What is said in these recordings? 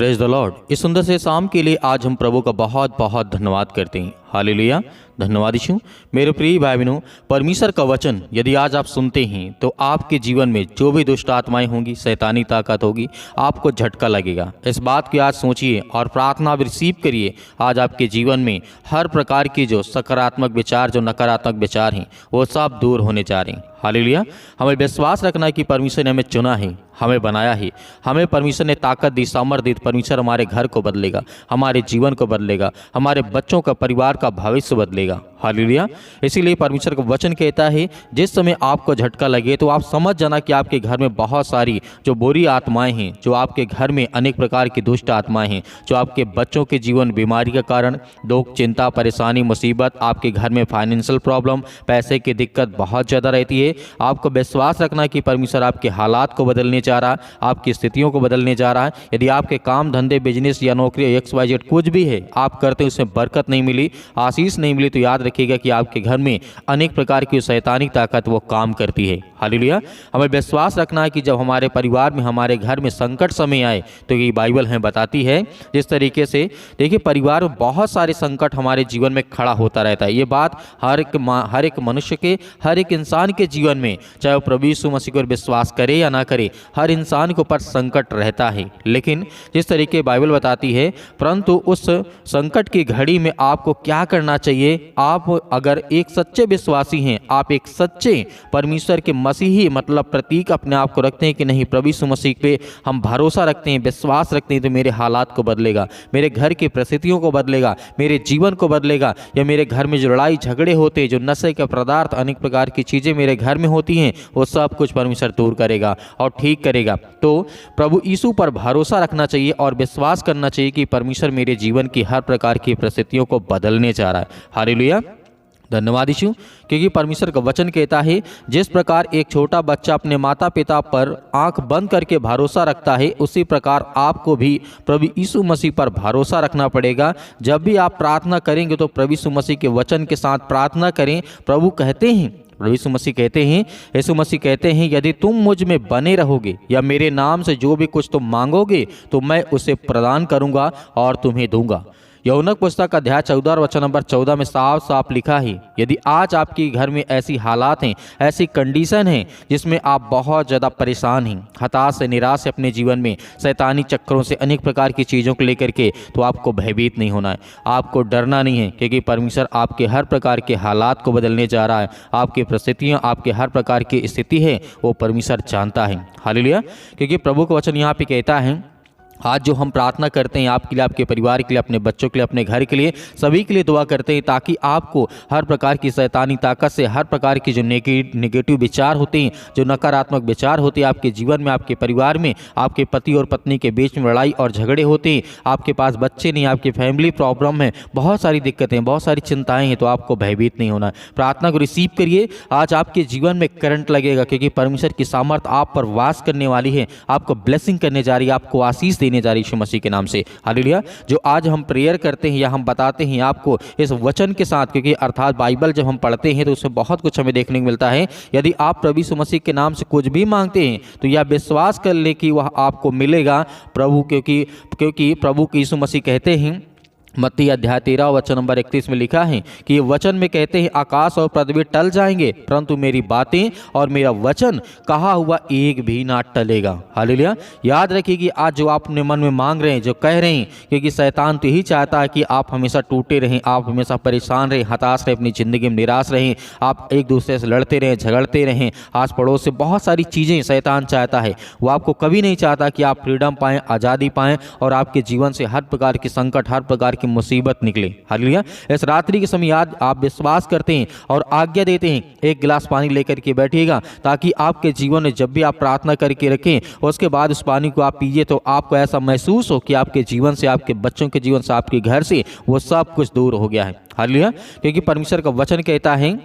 Praise the Lord. इस सुंदर से शाम के लिए आज हम प्रभु का बहुत बहुत धन्यवाद करते हैं। हालेलुया, धन्यवाद यीशु। मेरे प्रिय भाई बहनों, परमेश्वर का वचन यदि आज आप सुनते हैं तो आपके जीवन में जो भी दुष्ट आत्माएं होंगी, शैतानी ताकत होगी, आपको झटका लगेगा। इस बात की आज सोचिए और प्रार्थना रिसीव करिए। आज आपके जीवन में हर प्रकार की जो सकारात्मक विचार, जो नकारात्मक विचार हैं, वो सब दूर होने जा रहे हैं। हालेलुया। हमें विश्वास रखना है कि परमेश्वर ने हमें चुना है, हमें बनाया है, हमें परमेश्वर ने ताकत दी, सामर्थ्य दी। परमेश्वर हमारे घर को बदलेगा, हमारे जीवन को बदलेगा, हमारे बच्चों का, परिवार का भविष्य बदलेगा। हालेलुया। इसीलिए परमेश्वर का वचन कहता है, जिस समय आपको झटका लगे तो आप समझ जाना कि आपके घर में बहुत सारी जो बुरी आत्माएं हैं, जो आपके घर में अनेक प्रकार की दुष्ट आत्माएं हैं, जो आपके बच्चों के जीवन बीमारी के कारण, दुख, चिंता, परेशानी, मुसीबत, आपके घर में फाइनेंशियल प्रॉब्लम, पैसे की दिक्कत बहुत ज़्यादा रहती है। आपको विश्वास रखना कि परमेश्वर आपके हालात को बदलने जा रहा है, आपकी स्थितियों को बदलने जा रहा है। यदि आपके काम धंधे, बिजनेस या नौकरी, XYZ कुछ भी है आप करते हैं, उसमें बरकत नहीं मिली, आशीष नहीं मिली, तो याद रखिएगा कि आपके घर में अनेक प्रकार की शैतानी ताकत वो काम करती है। हालेलुया। हमें विश्वास रखना है कि जब हमारे परिवार में, हमारे घर में संकट समय आए तो ये बाइबल हमें बताती है जिस तरीके से, देखिए, परिवार में बहुत सारे संकट हमारे जीवन में खड़ा होता रहता है। ये बात हर एक मनुष्य के, हर एक इंसान के जीवन में, चाहे वो प्रभु यीशु मसीह पर विश्वास करे या ना करे, हर इंसान के ऊपर संकट रहता है। लेकिन जिस तरीके बाइबल बताती है, परंतु उस संकट की घड़ी में आपको क्या करना चाहिए? आप अगर एक सच्चे विश्वासी हैं, आप एक सच्चे परमेश्वर के मसीही मतलब प्रतीक अपने आप को रखते हैं कि नहीं, प्रभु यीशु मसीह पे हम भरोसा रखते हैं, विश्वास रखते हैं, तो मेरे हालात को बदलेगा, मेरे घर की परिस्थितियों को बदलेगा, मेरे जीवन को बदलेगा। या मेरे घर में जो लड़ाई झगड़े होते हैं, जो नशे के पदार्थ, अनेक प्रकार की चीज़ें मेरे घर में होती हैं, वो सब कुछ परमेश्वर दूर करेगा और ठीक करेगा। तो प्रभु यीशु पर भरोसा रखना चाहिए और विश्वास करना चाहिए कि परमेश्वर मेरे जीवन की हर प्रकार की परिस्थितियों को बदलने जा रहा है। हालेलुया, धन्यवाद यीशु। क्योंकि परमेश्वर का वचन कहता है, जिस प्रकार एक छोटा बच्चा अपने माता पिता पर आंख बंद करके भरोसा रखता है, उसी प्रकार आपको भी प्रभु यीशु मसीह पर भरोसा रखना पड़ेगा। जब भी आप प्रार्थना करेंगे तो प्रभु यीशु मसीह के वचन के साथ प्रार्थना करें। प्रभु कहते हैं, प्रभु यीशु मसीह कहते हैं, यदि तुम मुझ में बने रहोगे या मेरे नाम से जो भी कुछ तुम मांगोगे तो मैं उसे प्रदान करूंगा और तुम्हें दूंगा। यूहन्ना पुस्तक अध्याय 14 वचन नंबर 14 में साफ साफ लिखा है, यदि आज आपके घर में ऐसी हालात हैं, ऐसी कंडीशन है जिसमें आप बहुत ज़्यादा परेशान हैं, हताश से, निराश है अपने जीवन में, शैतानी चक्रों से, अनेक प्रकार की चीज़ों को लेकर के, तो आपको भयभीत नहीं होना है, आपको डरना नहीं है, क्योंकि परमेश्वर आपके हर प्रकार के हालात को बदलने जा रहा है। आपकी परिस्थितियाँ, आपके हर प्रकार की स्थिति है, वो परमेश्वर जानता है। हालेलुया। क्योंकि प्रभु का वचन यहाँ पे कहता है, आज जो हम प्रार्थना करते हैं आपके लिए, आपके परिवार के लिए, अपने बच्चों के लिए, अपने घर के लिए, सभी के लिए दुआ करते हैं, ताकि आपको हर प्रकार की शैतानी ताकत से, हर प्रकार की जो नेगेटिव विचार होते हैं, जो नकारात्मक विचार होते हैं आपके जीवन में, आपके परिवार में, आपके पति और पत्नी के बीच में लड़ाई और झगड़े होते हैं, आपके पास बच्चे नहीं, आपकी फैमिली प्रॉब्लम है, बहुत सारी दिक्कतें, बहुत सारी चिंताएं हैं, तो आपको भयभीत नहीं होना है। प्रार्थना को रिसीव करिए। आज आपके जीवन में करंट लगेगा, क्योंकि परमेश्वर की सामर्थ आप पर वास करने वाली है, आपको ब्लेसिंग करने जा रही है, आपको आशीष देने जा रही है यीशु मसीह के नाम से। हालेलुया। जो आज हम प्रेयर करते हैं या हम बताते हैं आपको इस वचन के साथ, क्योंकि अर्थात बाइबल जब हम पढ़ते हैं तो उसमें बहुत कुछ हमें देखने को मिलता है। यदि आप प्रभु यीशु मसीह के नाम से कुछ भी मांगते हैं तो यह विश्वास कर ले कि वह आपको मिलेगा। प्रभु क्योंकि प्रभु यीशु मसीह कहते हैं, मत्ती अध्याय 13 वचन नंबर 31 में लिखा है कि ये वचन में कहते हैं, आकाश और पृथ्वी टल जाएंगे परंतु मेरी बातें और मेरा वचन कहा हुआ एक भी ना टलेगा। हालेलुया। याद रखिए कि आज जो आप अपने मन में मांग रहे हैं, जो कह रहे हैं, क्योंकि शैतान तो यही चाहता है कि आप हमेशा टूटे रहें, आप हमेशा परेशान रहें, हताश रहें, अपनी ज़िंदगी में निराश रहें, आप एक दूसरे से लड़ते रहें, झगड़ते रहें, आस पड़ोस से, बहुत सारी चीज़ें शैतान चाहता है। वो आपको कभी नहीं चाहता कि आप फ्रीडम पाएँ, आज़ादी पाएँ और आपके जीवन से हर प्रकार के संकट, हर प्रकार की मुसीबत निकले। हालेलुया। इस रात्रि के समय याद आप विश्वास करते हैं और आज्ञा देते हैं, एक गिलास पानी लेकर के बैठिएगा, ताकि आपके जीवन में जब भी आप प्रार्थना करके रखें, उसके बाद उस पानी को आप पीजिए तो आपको ऐसा महसूस हो कि आपके जीवन से, आपके बच्चों के जीवन से, आपके घर से वो सब कुछ दूर हो गया है। हालेलुया। क्योंकि परमेश्वर का वचन कहता है,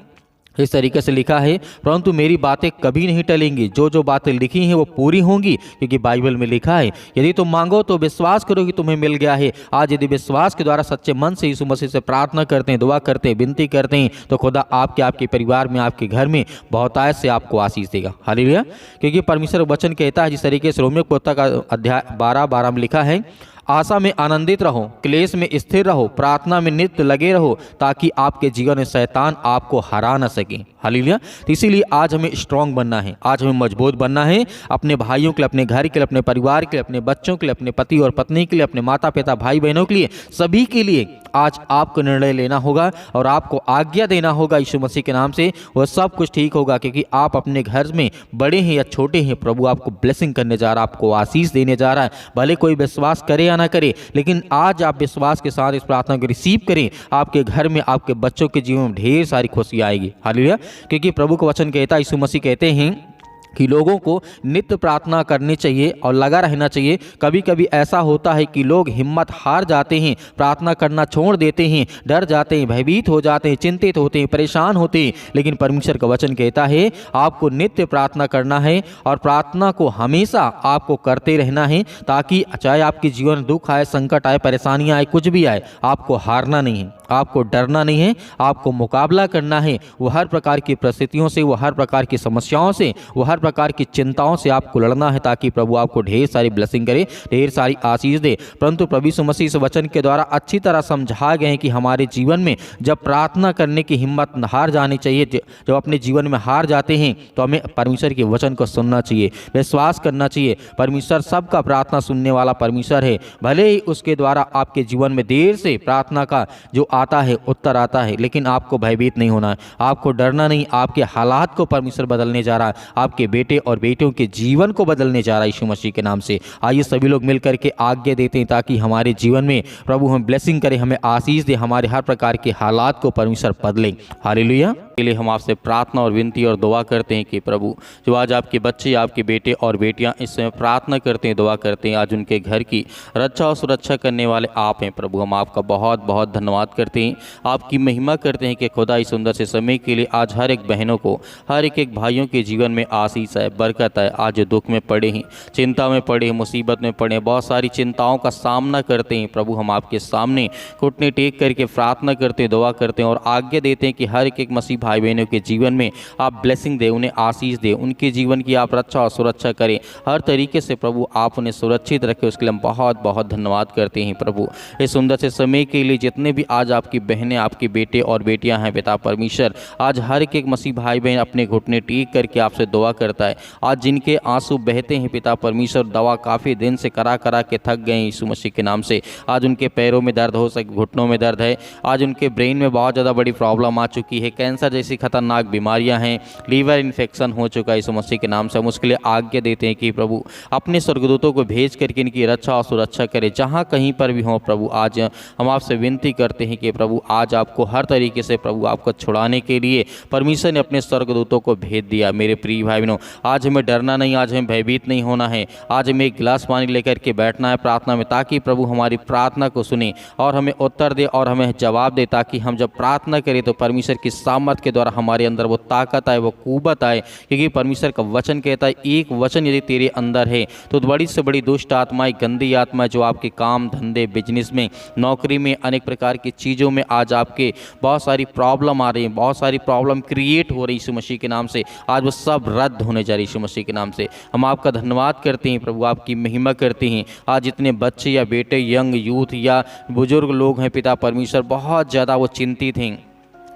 इस तरीके से लिखा है, परंतु मेरी बातें कभी नहीं टलेंगी, जो बातें लिखी हैं वो पूरी होंगी, क्योंकि बाइबल में लिखा है, यदि तुम मांगो तो विश्वास करो कि तुम्हें मिल गया है। आज यदि विश्वास के द्वारा सच्चे मन से यीशु मसीह से प्रार्थना करते हैं, दुआ करते हैं, विनती करते हैं, तो खुदा आपके परिवार में, आपके घर में बहुतायत से आपको आशीष देगा। हालेलुया। क्योंकि परमेश्वर वचन कहता है, जिस तरीके से रोमियो पुस्तक का अध्याय 12 में लिखा है, आशा में आनंदित रहो, क्लेश में स्थिर रहो, प्रार्थना में नित्य लगे रहो, ताकि आपके जीवन में शैतान आपको हरा न सके। हालेलुया। तो इसीलिए आज हमें स्ट्रांग बनना है, आज हमें मजबूत बनना है, अपने भाइयों के लिए, अपने घर के लिए, अपने परिवार के लिए, अपने बच्चों के लिए, अपने पति और पत्नी के लिए, अपने माता पिता भाई बहनों के लिए, सभी के लिए आज आपको निर्णय लेना होगा और आपको आज्ञा देना होगा यीशु मसीह के नाम से। वह सब कुछ ठीक होगा, क्योंकि आप अपने घर में बड़े हैं या छोटे हैं, प्रभु आपको ब्लेसिंग करने जा रहा है, आपको आशीष देने जा रहा है। भले कोई विश्वास करे या ना करे, लेकिन आज आप विश्वास के साथ इस प्रार्थना को रिसीव करें, आपके घर में, आपके बच्चों के जीवन में ढेर सारी खुशी आएगी। हालेलुया। क्योंकि प्रभु का वचन कहता है, यीशु मसीह कहते हैं कि लोगों को नित्य प्रार्थना करनी चाहिए और लगा रहना चाहिए। कभी कभी ऐसा होता है कि लोग हिम्मत हार जाते हैं, प्रार्थना करना छोड़ देते हैं, डर जाते हैं, भयभीत हो जाते हैं, चिंतित होते हैं, परेशान होते हैं। लेकिन परमेश्वर का वचन कहता है आपको नित्य प्रार्थना करना है और प्रार्थना को हमेशा आपको करते रहना है, ताकि चाहे आपके जीवन में दुख आए, संकट आए, परेशानियां आए, कुछ भी आए, आपको हारना नहीं है, आपको डरना नहीं है, आपको मुकाबला करना है। वो हर प्रकार की परिस्थितियों से, वो हर प्रकार की समस्याओं से, वो हर प्रकार की चिंताओं से आपको लड़ना है, ताकि प्रभु आपको ढेर सारी ब्लेसिंग करे, ढेर सारी आशीष दे। परंतु प्रभु यीशु मसीह इस वचन के द्वारा अच्छी तरह समझा गए हैं कि हमारे जीवन में जब प्रार्थना करने की हिम्मत हार जानी चाहिए, जब अपने जीवन में हार जाते हैं, तो हमें परमेश्वर के वचन को सुनना चाहिए, विश्वास करना चाहिए। परमेश्वर सबका प्रार्थना सुनने वाला परमेश्वर है। भले ही उसके द्वारा आपके जीवन में देर से प्रार्थना का जो आता है, उत्तर आता है, लेकिन आपको भयभीत नहीं होना है, आपको डरना नहीं। आपके हालात को परमेश्वर बदलने जा रहा है, आपके बेटे और बेटियों के जीवन को बदलने जा रहा है यीशु मसीह के नाम से। आइए सभी लोग मिलकर के आज्ञा देते हैं, ताकि हमारे जीवन में प्रभु हम ब्लेसिंग करे, हमें आशीष दे, हमारे हर प्रकार के हालात को परमेश्वर बदले। हालेलुया। के लिए हम आपसे प्रार्थना और विनती और दुआ करते हैं कि प्रभु जो आज आपके बच्चे, आपके बेटे और बेटियां इस समय प्रार्थना करते हैं, दुआ करते हैं, आज उनके घर की रक्षा और सुरक्षा करने वाले आप हैं प्रभु। हम आपका बहुत बहुत धन्यवाद करते हैं, आपकी महिमा करते हैं कि खुदा इस सुंदर से समय के लिए आज हर एक बहनों को, हर एक भाइयों के जीवन में आशीष है, बरकत है। आज दुख में पड़े हैं, चिंता में पड़े हैं, मुसीबत में पड़े हैं, बहुत सारी चिंताओं का सामना करते हैं प्रभु, हम आपके सामने घुटने टेक करके प्रार्थना करते हैं, दुआ करते हैं और आज्ञा देते हैं कि हर एक मसीह भाई बहनों के जीवन में आप ब्लेसिंग दे, उन्हें आशीष दे, उनके जीवन की आप रक्षा और सुरक्षा करें, हर तरीके से प्रभु आप उन्हें सुरक्षित रखें। उसके लिए हम बहुत बहुत धन्यवाद करते हैं प्रभु, इस सुंदर से समय के लिए। जितने भी आज आपकी बहनें, आपके बेटे और बेटियां हैं पिता परमेश्वर, आज हर एक मसीह भाई बहन अपने घुटने टेक करके आपसे दुआ करता है। आज जिनके आंसू बहते हैं पिता परमेश्वर, दवा काफ़ी दिन से करा के थक गए यीशु मसीह के नाम से, आज उनके पैरों में दर्द हो सके, घुटनों में दर्द है, आज उनके ब्रेन में बहुत ज़्यादा बड़ी प्रॉब्लम आ चुकी है, कैंसर जैसी खतरनाक बीमारियां हैं, लीवर इन्फेक्शन हो चुका है यीशु मसीह के नाम से। हम उसके लिए आज्ञा देते हैं कि प्रभु अपने स्वर्गदूतों को भेज करके इनकी रक्षा और सुरक्षा करे, जहाँ कहीं पर भी हो प्रभु। आज हम आपसे विनती करते हैं कि प्रभु आज आपको हर तरीके से प्रभु आपको छुड़ाने के लिए परमेश्वर ने अपने स्वर्गदूतों को भेज दिया। मेरे प्रिय भाई बहनों, आज हमें डरना नहीं, आज हमें भयभीत नहीं होना है, आज हमें एक गिलास पानी लेकर के बैठना है प्रार्थना में, ताकि प्रभु हमारी प्रार्थना को सुने और हमें उत्तर दे और हमें जवाब दे, ताकि हम जब प्रार्थना करें तो परमेश्वर की सामर्थ के द्वारा हमारे अंदर वो ताकत आए, वो कुव्वत आए। क्योंकि परमेश्वर का वचन कहता है एक वचन यदि तेरे अंदर है तो बड़ी से बड़ी दुष्ट आत्माएं, गंदी आत्माएं जो आपके काम धंधे, बिजनेस में, नौकरी में, अनेक प्रकार की चीज़ों में आज आपके बहुत सारी प्रॉब्लम आ रही है, बहुत सारी प्रॉब्लम क्रिएट हो रही है यीशु मसीह के नाम से, आज वो सब रद्द होने जा रही है यीशु मसीह के नाम से। हम आपका धन्यवाद करते हैं प्रभु, आपकी महिमा करते हैं। आज जितने बच्चे या बेटे, यंग यूथ या बुजुर्ग लोग हैं पिता परमेश्वर, बहुत ज़्यादा वो चिंतित हैं,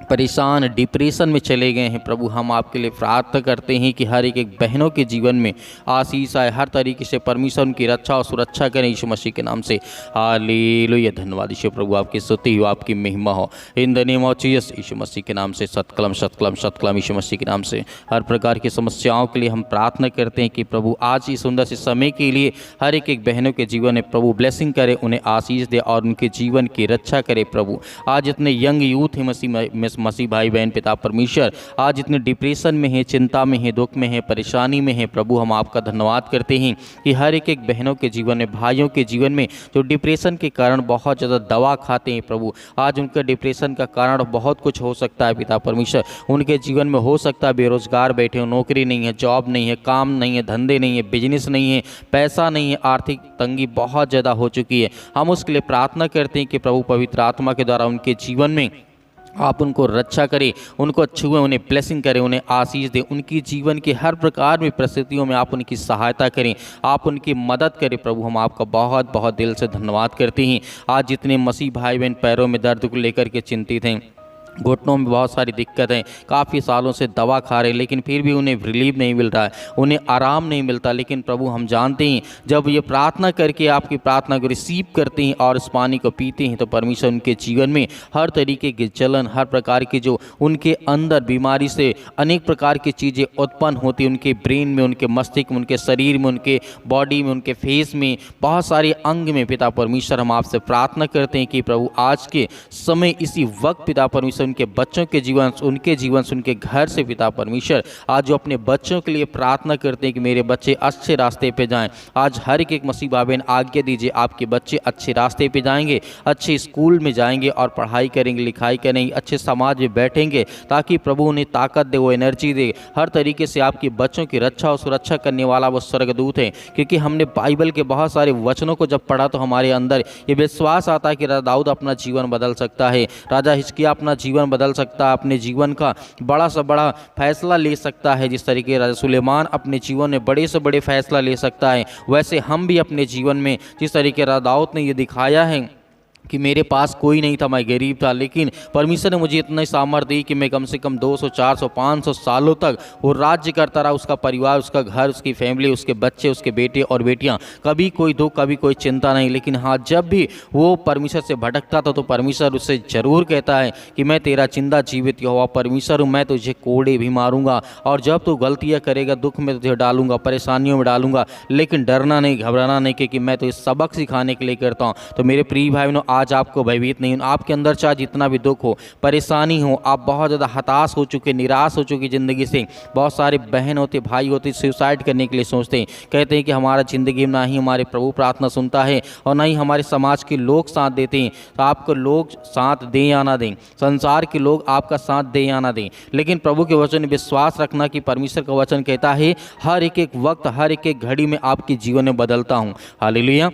परेशान, डिप्रेशन में चले गए हैं प्रभु, हम आपके लिए प्रार्थना करते हैं कि हर एक बहनों के जीवन में आशीष आए, हर तरीके से परमेश्वर उनकी रक्षा और सुरक्षा करें यीशु मसीह के नाम से। हालेलुया। धन्यवाद यीशु प्रभु, आपकी स्तुति हो, आपकी महिमा हो, in the name of Jesus Yeshu Masih के नाम से। सतकलम सतकलम सतकलम यीशु मसीह के नाम से। हर प्रकार की समस्याओं के लिए हम प्रार्थना करते हैं कि प्रभु आज इस सुंदर से समय के लिए हर एक बहनों के जीवन में प्रभु ब्लेसिंग करे, उन्हें आशीष दे और उनके जीवन की रक्षा करे प्रभु। आज इतने यंग यूथ हैं मसीह भाई बहन पिता परमेश्वर, आज इतने डिप्रेशन में है, चिंता में है, दुख में है, परेशानी में है प्रभु, हम आपका धन्यवाद करते हैं कि हर एक बहनों के जीवन में, भाइयों के जीवन में जो डिप्रेशन के कारण बहुत ज़्यादा दवा खाते हैं प्रभु, आज उनके डिप्रेशन का कारण बहुत कुछ हो सकता है पिता परमेश्वर। उनके जीवन में हो सकता है बेरोजगार बैठे हो, नौकरी नहीं है, जॉब नहीं है, काम नहीं है, धंधे नहीं है, बिजनेस नहीं है, पैसा नहीं है, आर्थिक तंगी बहुत ज़्यादा हो चुकी है। हम उसके लिए प्रार्थना करते हैं कि प्रभु पवित्र आत्मा के द्वारा उनके जीवन में आप उनको रक्षा करें, उनको छुएं, उन्हें ब्लेसिंग करें, उन्हें आशीष दें, उनकी जीवन के हर प्रकार में परिस्थितियों में आप उनकी सहायता करें, आप उनकी मदद करें। प्रभु हम आपका बहुत बहुत दिल से धन्यवाद करते हैं। आज जितने मसीह भाई बहन पैरों में दर्द को लेकर के चिंतित हैं, घुटनों में बहुत सारी दिक्कत है, काफ़ी सालों से दवा खा रहे हैं लेकिन फिर भी उन्हें रिलीफ नहीं मिल रहा है, उन्हें आराम नहीं मिलता। लेकिन प्रभु हम जानते हैं जब ये प्रार्थना करके आपकी प्रार्थना को रिसीव करते हैं और इस पानी को पीते हैं तो परमेश्वर उनके जीवन में हर तरीके की जलन, हर प्रकार की जो उनके अंदर बीमारी से अनेक प्रकार की चीज़ें उत्पन्न होती, उनके ब्रेन में, उनके मस्तिष्क में, उनके शरीर में, उनके बॉडी में, उनके फेस में, बहुत सारे अंग में पिता परमेश्वर हम आपसे प्रार्थना करते हैं कि प्रभु आज के समय इसी वक्त पिता परमेश्वर उनके बच्चों के जीवन, उनके जीवन से, उनके घर से पिता परमेश्वर आज जो अपने बच्चों के लिए प्रार्थना करते हैं कि मेरे बच्चे अच्छे रास्ते पे जाएं, आज हर एक मसीह भाई बहन आज्ञा दीजिए आपके बच्चे अच्छे रास्ते पे जाएंगे, अच्छे स्कूल में जाएंगे और पढ़ाई करेंगे, लिखाई करेंगे, अच्छे समाज में बैठेंगे, ताकि प्रभु उन्हें ताकत दे, वो एनर्जी दे। हर तरीके से आपके बच्चों की रक्षा और सुरक्षा करने वाला वो स्वर्गदूत है। क्योंकि हमने बाइबल के बहुत सारे वचनों को जब पढ़ा तो हमारे अंदर ये विश्वास आता है कि राजा दाऊद अपना जीवन बदल सकता है, राजा हिजकिय्याह अपना जीवन बदल सकता है, अपने जीवन का बड़ा से बड़ा फैसला ले सकता है। जिस तरीके राजा सुलेमान अपने जीवन में बड़े से बड़े फैसला ले सकता है, वैसे हम भी अपने जीवन में जिस तरीके राजा दाऊद ने ये दिखाया है कि मेरे पास कोई नहीं था, मैं गरीब था, लेकिन परमेश्वर ने मुझे इतना सामर्थ्य दी कि मैं कम से कम 200, 400, 500 सालों तक वो राज्य करता रहा। उसका परिवार, उसका घर, उसकी फैमिली, उसके बच्चे, उसके बेटे और बेटियां, कभी कोई दुख, कभी कोई चिंता नहीं। लेकिन हाँ, जब भी वो परमेश्वर से भटकता था तो परमेश्वर उससे जरूर कहता है कि मैं तेरा जिंदा जीवित यहोवा परमेश्वर हूँ, मैं तुझे कोड़े भी मारूंगा और जब तू गलतियाँ करेगा दुख में तुझे डालूंगा, परेशानियों में डालूंगा, लेकिन डरना नहीं, घबराना नहीं, क्योंकि मैं तो इस सबक सिखाने के लिए करता हूँ। तो मेरे प्रिय भाई बहनों, आज आपको भयभीत नहीं हो, आपके अंदर चाहे जितना भी दुख हो, परेशानी हो, आप बहुत ज़्यादा हताश हो चुके, निराश हो चुकी ज़िंदगी से। बहुत सारे बहन होते, भाई होते, सुसाइड करने के लिए सोचते हैं, कहते हैं कि हमारा ज़िंदगी में ना ही हमारे प्रभु प्रार्थना सुनता है और ना ही हमारे समाज के लोग साथ देते हैं। तो आपको लोग साथ दें या ना दें, संसार के लोग आपका साथ दें या ना दें, लेकिन प्रभु के वचन में विश्वास रखना कि परमेश्वर का वचन कहता है हर एक एक वक्त, हर एक एक घड़ी में आपके जीवन में बदलता हूँ। हालेलुया।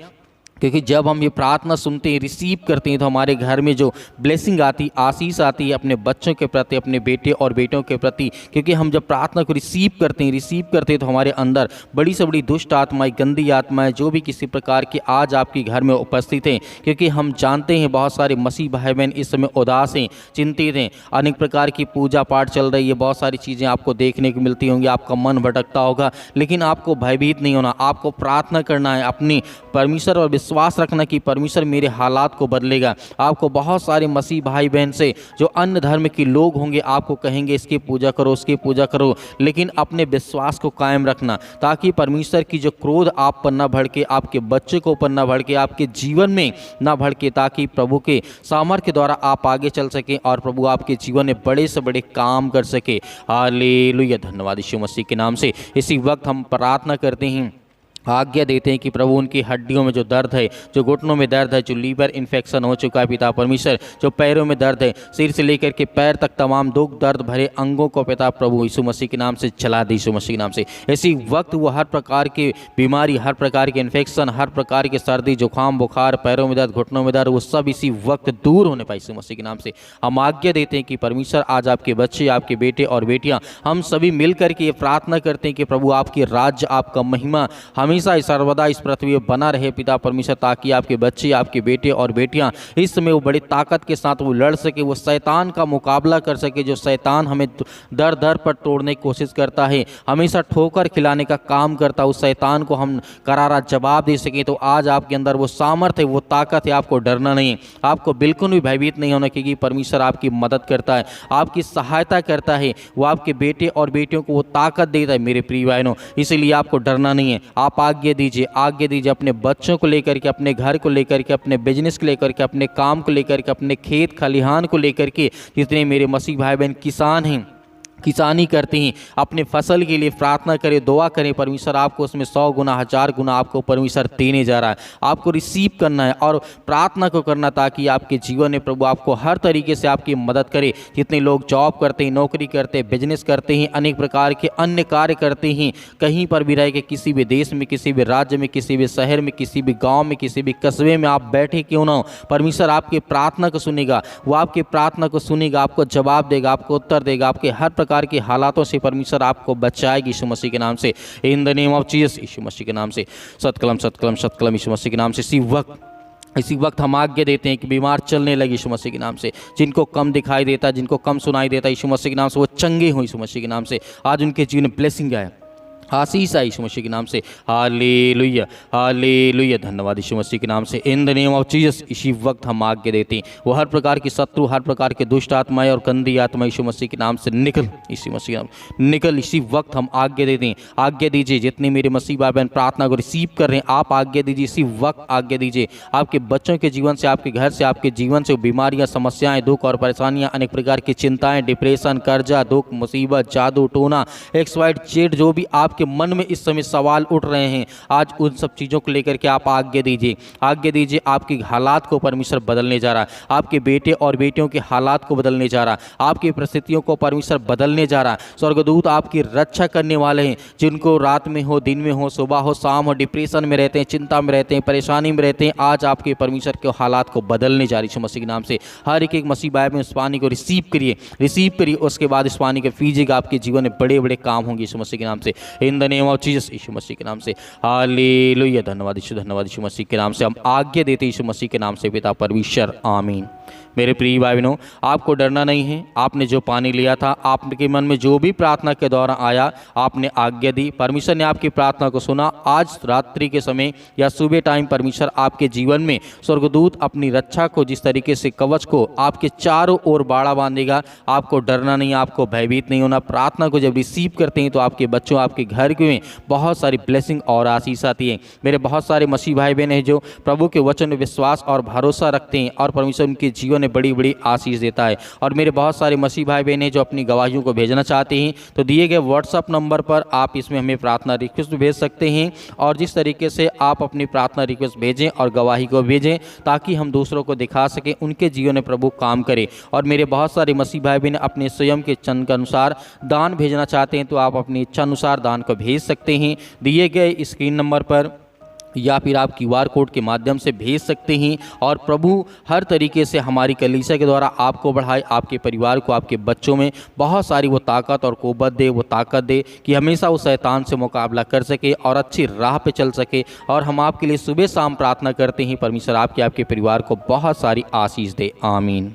क्योंकि जब हम ये प्रार्थना सुनते हैं, रिसीव करते हैं, तो हमारे घर में जो ब्लेसिंग आती, आशीष आती है अपने बच्चों के प्रति, अपने बेटे और बेटों के प्रति। क्योंकि हम जब प्रार्थना को रिसीव करते हैं तो हमारे अंदर बड़ी से बड़ी दुष्ट आत्माएं, गंदी आत्माएं, जो भी किसी प्रकार की आज आपके घर में उपस्थित हैं, क्योंकि हम जानते हैं बहुत सारे मसीह भाई बहन इस समय उदास हैं, चिंतित हैं, अनेक प्रकार की पूजा पाठ चल रही है, बहुत सारी चीज़ें आपको देखने को मिलती होंगी, आपका मन भटकता होगा, लेकिन आपको भयभीत नहीं होना, आपको प्रार्थना करना है, अपनी परमेश्वर और विश्वास रखना कि परमेश्वर मेरे हालात को बदलेगा। आपको बहुत सारे मसीह भाई बहन से जो अन्य धर्म के लोग होंगे आपको कहेंगे इसकी पूजा करो, उसकी पूजा करो, लेकिन अपने विश्वास को कायम रखना, ताकि परमेश्वर की जो क्रोध आप पर न भड़के, आपके बच्चे को ऊपर न भड़के, आपके जीवन में न भड़के, ताकि प्रभु के सामर्थ्य द्वारा आप आगे चल सकें और प्रभु आपके जीवन में बड़े से बड़े काम कर सके। हालेलुया। धन्यवाद यीशु मसीह के नाम से। इसी वक्त हम प्रार्थना करते हैं, आज्ञा देते हैं कि प्रभु उनकी हड्डियों में जो दर्द है, जो घुटनों में दर्द है, जो लीवर इन्फेक्शन हो चुका है पिता परमेश्वर, जो पैरों में दर्द है, सिर से लेकर के पैर तक तमाम दुख दर्द भरे अंगों को पिता प्रभु यीशु मसीह के नाम से चला दे, यीशु मसीह के नाम से। इसी वक्त वो हर प्रकार की बीमारी, हर प्रकार के इन्फेक्शन, हर प्रकार की सर्दी जुकाम बुखार, पैरों में दर्द, घुटनों में दर्द, वो सब इसी वक्त दूर होने पाए यीशु मसीह के नाम से। हम आज्ञा देते हैं कि परमेश्वर आज आपके बच्चे, आपके बेटे और बेटियाँ, हम सभी मिल करके ये प्रार्थना करते हैं कि प्रभु आपकी राज्य, आपका महिमा हमेशा सर्वदा इस पृथ्वी पर बना रहे पिता परमेश्वर, ताकि आपके बच्चे, आपके बेटे और बेटियां इस समय वो बड़ी ताकत के साथ वो लड़ सके, वो शैतान का मुकाबला कर सके, जो शैतान हमें दर दर पर तोड़ने की कोशिश करता है, हमेशा ठोकर खिलाने का काम करता है, उस शैतान को हम करारा जवाब दे सके। तो आज आपके अंदर वो सामर्थ्य है, वो ताकत है, आपको डरना नहीं है, आपको बिल्कुल भी भयभीत नहीं होना, क्योंकि परमेश्वर आपकी मदद करता है, आपकी सहायता करता है, वो आपके बेटे और बेटियों को वो ताकत देता है मेरे प्रिय बहनों। इसीलिए आपको डरना नहीं है। आप आज्ञा दीजिए अपने बच्चों को लेकर के, अपने घर को लेकर के, अपने बिजनेस को लेकर के, अपने काम को लेकर के, अपने खेत खलिहान को लेकर के, जितने मेरे मसीह भाई बहन किसान हैं किसानी करते हैं, अपने फसल के लिए प्रार्थना करें, दुआ करें, परमेश्वर आपको उसमें 100 गुना 1000 गुना आपको परमेश्वर देने जा रहा है। आपको रिसीव करना है और प्रार्थना को करना, ताकि आपके जीवन में प्रभु आपको हर तरीके से आपकी मदद करे। जितने लोग जॉब करते हैं, नौकरी करते हैं, बिजनेस करते हैं, अनेक प्रकार के अन्य कार्य करते हैं, कहीं पर भी रह के, किसी भी देश में, किसी भी राज्य में, किसी भी शहर में, किसी भी गाँव में, किसी भी कस्बे में आप बैठे क्यों ना हो, परमेश्वर आपकी प्रार्थना को सुनेगा। वो आपकी प्रार्थना को सुनेगा, आपको जवाब देगा, आपको उत्तर देगा। आपके हर प्रकार के हालातों से परमेश्वर आपको बचाएगी यीशु मसीह के नाम से, in the name of Jesus, Yeshu Masih के नाम से। सतकलम सतकलम सतकलम यीशु मसीह के नाम से। इसी वक्त हम आज्ञा देते हैं कि बीमार चलने लगे यीशु मसीह के नाम से। जिनको कम दिखाई देता, जिनको कम सुनाई देता, यीशु मसीह के नाम से वो चंगे हो यीशु मसीह के नाम से। आज उनके जीवन में ब्लेसिंग आए, आशीष आई यीशु मसीह के नाम से। हालेलुया हालेलुया, धन्यवाद यीशु मसीह के नाम से, in the name of Jesus. इसी वक्त हम आज्ञा देते हैं, वो हर प्रकार की शत्रु, हर प्रकार के दुष्ट आत्माएं और गंदी आत्मा यीशु मसीह के नाम से निकल, यीशु मसीह के नाम निकल। इसी वक्त हम आज्ञा देते हैं, आज्ञा दीजिए। जितने मेरे मसीह भाई बहन प्रार्थना को रिसीव कर रहे हैं, आप आज्ञा दीजिए, इसी वक्त आज्ञा दीजिए। आपके बच्चों के जीवन से, आपके घर से, आपके जीवन से बीमारियां, समस्याएं, दुख और परेशानियां, अनेक प्रकार की चिंताएं, डिप्रेशन, कर्जा, दुख, मुसीबत, जादू टोना, XYZ जो भी आपके मन में इस समय सवाल उठ रहे हैं, आज उन सब चीज़ों को लेकर के आप आज्ञा दीजिए, आज्ञा दीजिए। आपके हालात को परमेश्वर बदलने जा रहा है, आपके बेटे और बेटियों के हालात को बदलने जा रहा है, आपकी परिस्थितियों को परमेश्वर बदलने जा रहा है। स्वर्गदूत आपकी रक्षा करने वाले हैं। जिनको रात में हो, दिन में हो, सुबह हो, शाम हो, डिप्रेशन में रहते हैं, चिंता में रहते हैं, परेशानी में रहते हैं, आज आपके परमेश्वर के हालात को बदलने जा रही है मसीह के नाम से। हर एक मसीह भाई में उस पानी को रिसीव करिए, उसके बाद इस पानी को पीजिएगा। आपके जीवन में बड़े बड़े काम होंगे यीशु मसीह के नाम से, in the name of Jesus, Yeshu Masih के नाम से। हालेलुया, धन्यवाद यीशु मसीह के नाम से। हम आज्ञा देते यीशु मसीह के नाम से, पिता परमेश्वर, आमीन। मेरे प्रिय भाई बहनों, आपको डरना नहीं है। आपने जो पानी लिया था, आपके मन में जो भी प्रार्थना के दौरान आया, आपने आज्ञा दी, परमेश्वर ने आपकी प्रार्थना को सुना। आज रात्रि के समय या सुबह टाइम परमेश्वर आपके जीवन में स्वर्गदूत अपनी रक्षा को, जिस तरीके से कवच को आपके चारों ओर बाड़ा बांधेगा। आपको डरना नहीं, आपको भयभीत नहीं होना। प्रार्थना को जब रिसीव करते हैं तो आपके बच्चों, आपके घर में बहुत सारी ब्लेसिंग और आशीष आती है। मेरे बहुत सारे मसीह भाई बहन हैं जो प्रभु के वचन में विश्वास और भरोसा रखते हैं और परमेश्वर उनके जीवन बड़ी बड़ी आशीष देता है। और मेरे बहुत सारे मसीह भाई बहन हैं जो अपनी गवाहियों को भेजना चाहते हैं, तो दिए गए व्हाट्सएप नंबर पर आप इसमें हमें प्रार्थना रिक्वेस्ट भेज सकते हैं। और जिस तरीके से आप अपनी प्रार्थना रिक्वेस्ट भेजें और गवाही को भेजें, ताकि हम दूसरों को दिखा सकें, उनके जीवन में प्रभु काम करे। और मेरे बहुत सारे मसीह भाई बहन अपने स्वयं के चंद के अनुसार दान भेजना चाहते हैं, तो आप अपनी इच्छा अनुसार दान को भेज सकते हैं दिए गए स्क्रीन नंबर पर, या फिर आप QR कोड के माध्यम से भेज सकते हैं। और प्रभु हर तरीके से हमारी कलीसिया के द्वारा आपको बढ़ाए, आपके परिवार को, आपके बच्चों में बहुत सारी वो ताकत और कुव्वत दे, वो ताकत दे कि हमेशा वो शैतान से मुकाबला कर सके और अच्छी राह पे चल सके। और हम आपके लिए सुबह शाम प्रार्थना करते हैं, परमेश्वर आपके परिवार को बहुत सारी आशीष दे, आमीन।